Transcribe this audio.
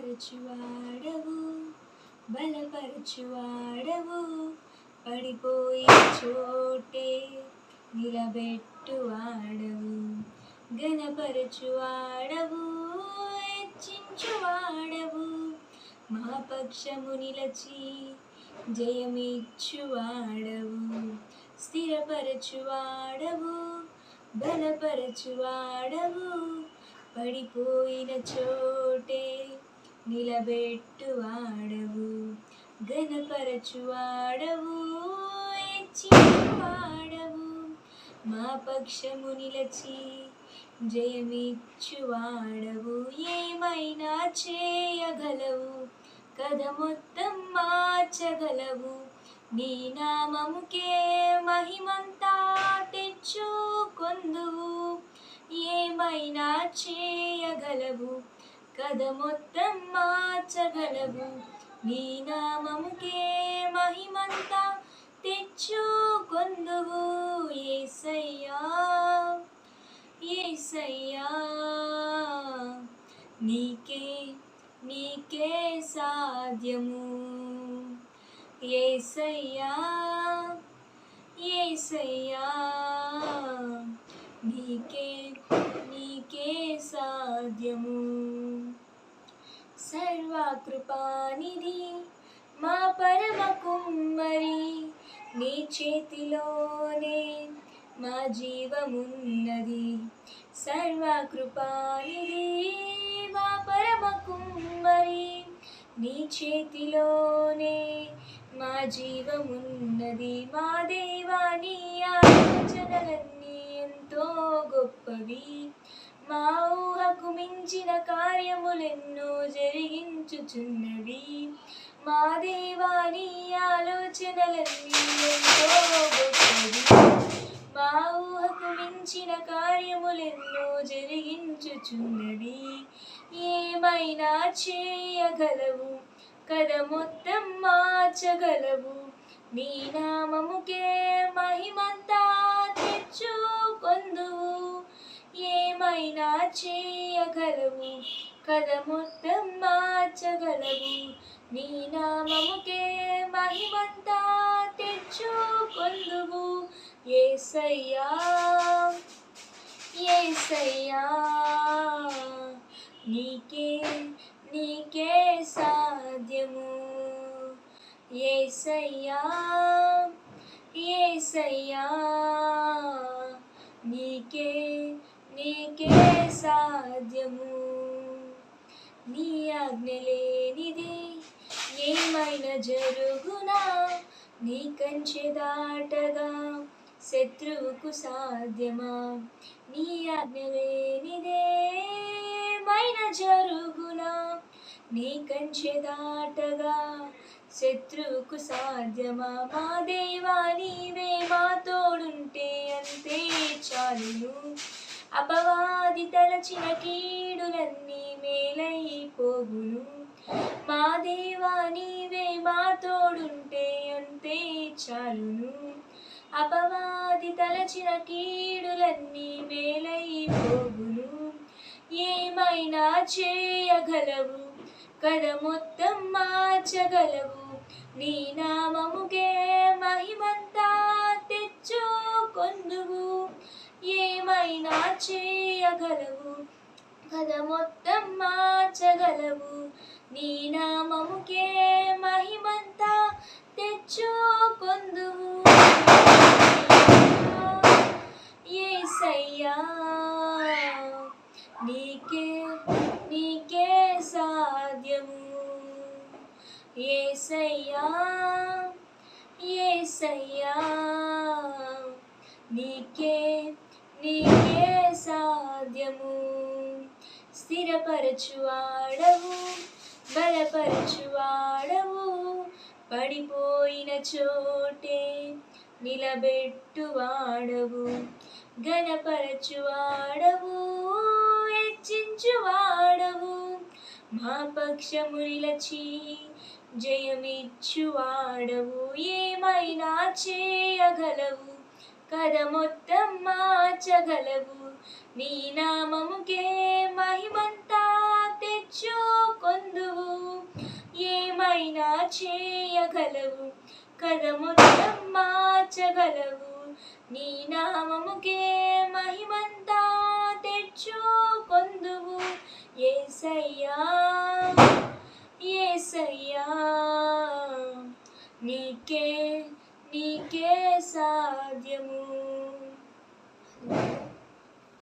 స్థిరపరచువాడవు బలపరచువాడవు పడిపోయి చోటే నిలబెట్టువాడవు ఘనపరచువాడవు హెచ్చించువాడవు మా పక్షము నిలచి జయమిచ్చువాడవు స్థిరపరచువాడవు బలపరచువాడవు పడిపోయిన చోటే నిలబెట్టువాడవు ఘనపరచువాడవు హెచ్చించువాడవు మా పక్షము నిలచి జయమిచ్చువాడవు ఏమైనా చేయగలవు కథ మొత్తం మార్చగలవు నీ నామముకే మహిమంతా తెచ్చుకొందువు ఏమైనా చేయగలవు కథ మొత్తం మార్చగలవు నీ నామముకే మహిమంతా తెచ్చుకొందువు యేసయ్యా యేసయ్యా నీకే సాధ్యము యేసయ్యా యేసయ్యా నీకే సాధ్యము సర్వకృపానిధి మా పరమ కుమ్మరి నీ చేతిలోనే మా జీవమున్నది సర్వకృపానిధి మా పరమ కుమ్మరి నీ చేతిలోనే మా జీవమున్నది మా దేవా నీ ఆలోచనలన్నీ ఎంతో గొప్పవి మా ఊహకు మించిన కార్యములెన్నో జరిగించుచున్నవి మా దేవా నీ ఆలోచనలన్నీ ఎంతో గొప్పవి మా ఊహకు మించిన కార్యములెన్నో జరిగించుచున్నవి ఏమైనా చేయగలవు కథ మొత్తం మార్చగలవు నీ నామముకే మహిమంతా తెచ్చుకొందువు ఏమైనా చేయగలవు కథ మొత్తం మార్చగలవు నీ నామముకే మహిమంతా తెచ్చుకొందువు యేసయ్యా యేసయ్యా నీకే సాధ్యము యేసయ్యా యేసయ్యా నీకే సాధ్యము నీ ఆజ్ఞ లేనిది ఏమైనా జరుగునా నీ కంచె దాటగా శత్రువుకు సాధ్యమా నీ ఆజ్ఞ లేనిదే ఏమైనా జరుగునా నీ కంచె దాటగా శత్రువుకు సాధ్యమా మా దేవా నీవే మా తోడుంటే అంతే చాలును అపవాది తలచిన కీడులన్నీ మేలైపోగును మా దేవా నీవే మా తోడుంటే అంతే చాలును అపవాది తలచిన కీడులన్నీ మేలైపోగును ఏమైనా చేయగలవు కథ మొత్తం మార్చగలవు నీ నామముకే మహిమంతా తెచ్చుకొందువు ఏమైనా చేయగలవు కథ మొత్తం మార్చగలవు నీ నామముకే మహిమంతా తెచ్చుకొందువు యేసయ్యా నీకే సాధ్యము యేసయ్యా యేసయ్యా నీకే సాధ్యము స్థిరపరచువాడవు బలపరచువాడవు పడిపోయిన చోటే నిలబెట్టువాడవు ఘనపరచువాడవు హెచ్చించువాడవు మా పక్షము నిలచి జయమిచ్చువాడవు ఏమైనా చేయగలవు కథ మొత్తం మార్చగలవు నీ నామముకే మహిమంతా తెచ్చుకొందువు చేయగలవు, కథ మొత్తం మార్చగలవు. నీ నామముకే మహిమంతా తెచ్చుకొందువు. యేసయ్యా యేసయ్యా, నీకే నీకే సాధ్యము.